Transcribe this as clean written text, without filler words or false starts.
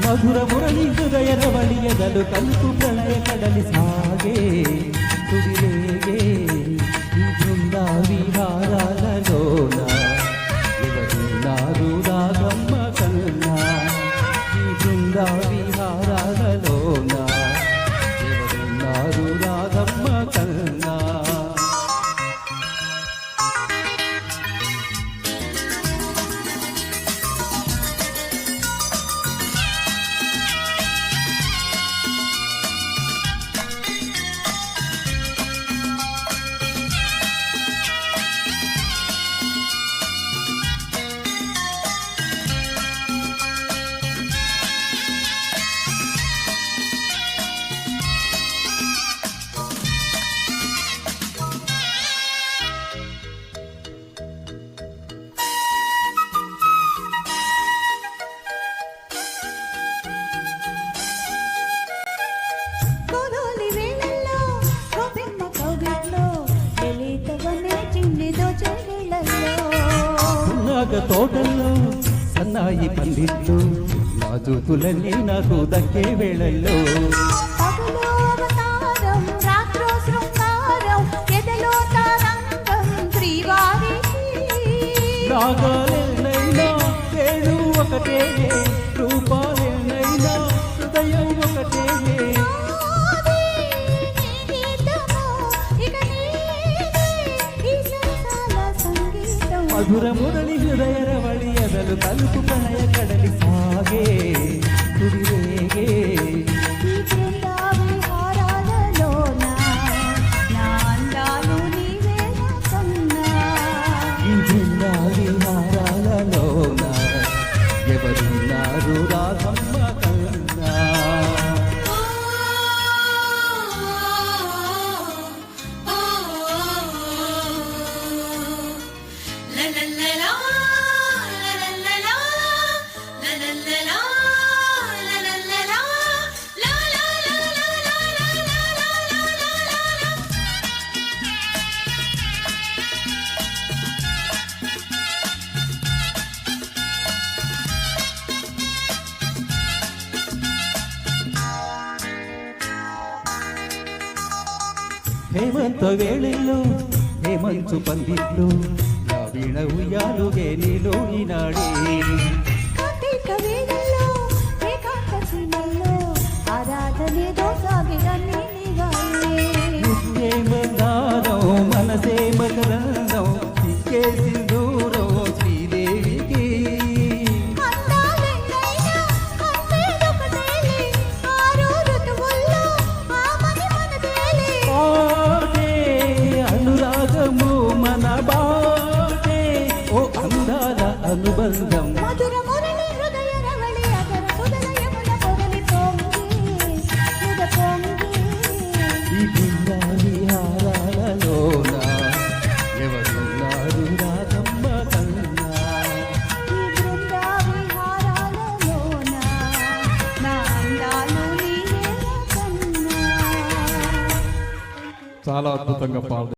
మధుర మురళి హృదయ రవళియదలు కలుపు ప్రళయ కడలి సాగే తుడిరేగే ఈ బృందా విహారాలలోన ఎవరున్నారు రాగమ్మ కన్నా ఈ బృందా విహారాలలోన ఎవరున్నారు రాగమ్మ కన్నా తోటల్లో సన్నాయి పండిట్లు నా జూతులన్నీ నాకు దక్కే వేళల్లో రాగాలెన్నైనా వేణు ఒకటే రూపాలెన్నైనా హృదయం ఒకటే మధుర మురళి హృదయ రవళి ఎదలు కలుపు ప్రళయ కడలి సాగే తుడిరేగే ఈ బృందా విహారాలలోన ఎవరున్నారు రాధమ్మ కన్నా హేమంత వేళల్లో హేమంచు పందిట్లు నా వీణ ఉయ్యాలుగే నీలో ఈనాడే మందారం మనసే మకరందం సిక్కేసి దూరం శ్రీదేవికి అనురాగము మన బాటే ఓ అందాల అనుబంధం ఈ బృందా విహారాలలోన ఎవరున్నారు రాధమ్మ కన్నా చాలా అద్భుతంగా పాడు.